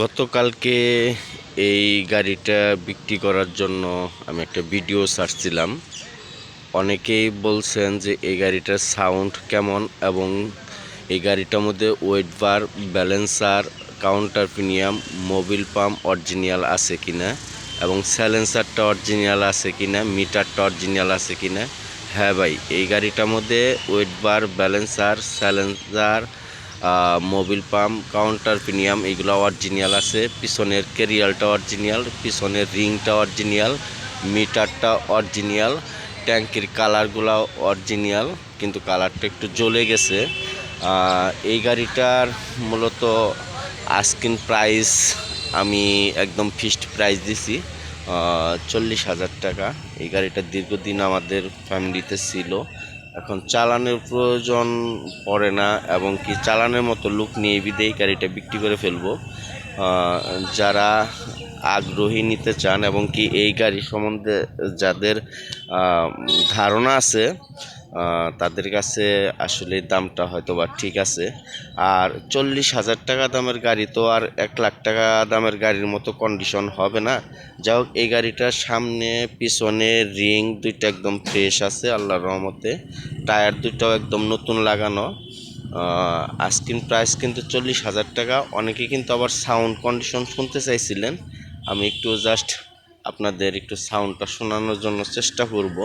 গতকালকে এই গাড়িটা বিক্রি করার জন্য আমি একটা ভিডিও ছাড়ছিলাম। অনেকেই বলছেন যে এই গাড়িটার সাউন্ড কেমন এবং এই গাড়িটার মধ্যে weight bar, balancer, counter premium, mobil pump original আছে কিনা এবং সাইলেন্সারটা অরিজিনাল আছে কিনা, মিটারটা অরিজিনাল আছে কিনা। হ্যাঁ ভাই, এই গাড়িটার মধ্যে weight bar, balancer, silencer, Mobil pump, counter premium এগুলো অরিজিনাল আছে। পিছনের ক্যারিয়ালটা অরিজিনাল, পিছনের রিংটা অরিজিনাল, মিটারটা অরিজিনাল, ট্যাঙ্কির কালারগুলো অরিজিনাল, কিন্তু কালারটা একটু জ্বলে গেছে। এই গাড়িটার মূলত আস্কিং প্রাইস আমি একদম ফিক্সড প্রাইস দিছি 40,000 টাকা। এই গাড়িটা দীর্ঘদিন আমাদের ফ্যামিলিতে ছিল, এখন চালানোর প্রয়োজন পড়ে না এবং কি চালানোর মতো লুক নিয়ে বিদেই গাড়িটা বিক্রি করে ফেলবো। যারা আগ্রহী নিতে চান এবং কি এই গাড়ি সম্বন্ধে যাদের ধারণা আছে তাদের কাছে আসলে দামটা হয়তো বা ঠিক আছে। আর 40,000 টাকা দামের গাড়ি তো আর 1,00,000 টাকা দামের গাড়ির মতো কন্ডিশন হবে না। যাই হোক, এই গাড়িটার সামনে পিছনে রিং দুইটা একদম ফ্রেশ আছে আল্লাহর রহমতে, টায়ার দুইটাও একদম নতুন লাগানো। আস্কিং প্রাইস কিন্তু 40,000 টাকা। অনেকে কিন্তু আবার সাউন্ড কন্ডিশন শুনতে চাইছিলেন, আমি একটু জাস্ট আপনাদের একটু সাউন্ডটা শোনানোর জন্য চেষ্টা করব,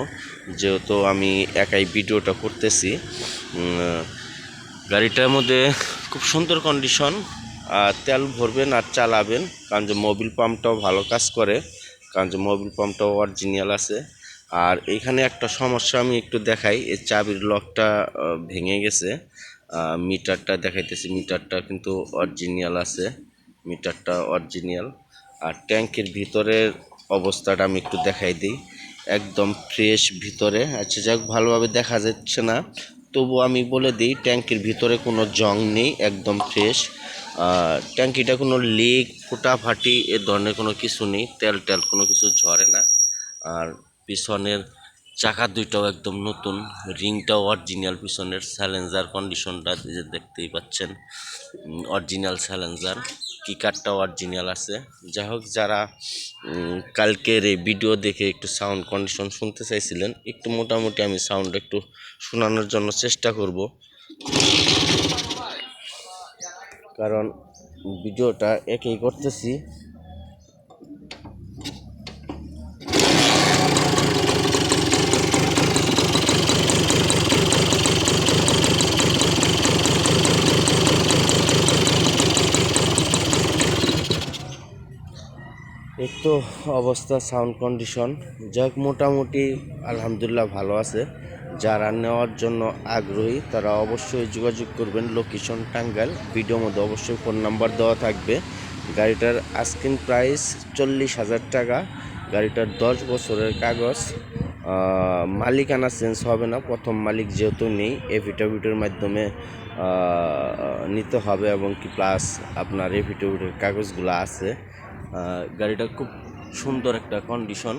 যেহেতু আমি একাই ভিডিওটা করতেছি। গাড়িটার মধ্যে খুব সুন্দর কন্ডিশন, তেল ভরবেন আর চালাবেন, কারণ যে মোবিল পাম্পটাও ভালো কাজ করে, কারণ যে মোবিল পাম্পটাও অরিজিনাল আছে। আর এইখানে একটা সমস্যা আমি একটু দেখাই, এই চাবির লকটা ভেঙে গেছে। মিটারটা দেখাইতেছি, মিটারটা কিন্তু অরিজিনাল আছে, মিটারটা অরিজিনাল। আর ট্যাঙ্কের ভিতরের অবস্থাটা আমি একটু দেখাই দিই, একদম ফ্রেশ ভিতরে। আচ্ছা যাক, ভালোভাবে দেখা যাচ্ছে না, তবু আমি বলে দিই ট্যাঙ্কির ভিতরে কোনো জং নেই, একদম ফ্রেশ। ট্যাঙ্কিটা কোনো লিক, ফুটাফাটি এ ধরনের কোনো কিছু নেই, তেল টেল কোনো কিছু ঝরে না। আর পিছনের চাকা দুইটাও একদম নতুন, রিংটাও অরিজিনাল, পিছনের স্যালেঞ্জার কন্ডিশনটা যে দেখতেই পাচ্ছেন অরিজিনাল স্যালেঞ্জার, কিকারটাও অরিজিনাল আছে। যাই হোক, যারা কালকের এই ভিডিও দেখে একটু সাউন্ড কন্ডিশন শুনতে চাইছিলেন, একটু মোটামুটি আমি সাউন্ড একটু শোনানোর জন্য চেষ্টা করব, কারণ ভিডিওটা একেই করতেছি। একটু অবস্থা সাউন্ড কন্ডিশন যাক মোটামুটি আলহামদুলিল্লাহ ভালো আছে। যারা নেওয়ার জন্য আগ্রহী তারা অবশ্যই যোগাযোগ করবেন। লোকেশন টাঙ্গাইল, ভিডিওর মধ্যে অবশ্যই ফোন নাম্বার দেওয়া থাকবে। গাড়িটার আস্কিং প্রাইস 40,000 টাকা। গাড়িটার 10 বছরের কাগজ, মালিকানা চেঞ্জ হবে না, প্রথম মালিক যেহেতু নেই এফিডেভিটের মাধ্যমে নিতে হবে এবং কি প্লাস আপনার এফিডেভিটের কাগজগুলো আছে। গাড়িটা খুব সুন্দর একটা কন্ডিশন,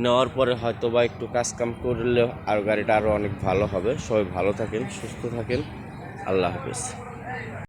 নেওয়ার পরে হয়তো বা একটু কাজকাম করলে আর গাড়িটা আরও অনেক ভালো হবে। সবাই ভালো থাকেন, সুস্থ থাকেন, আল্লাহ হাফেজ।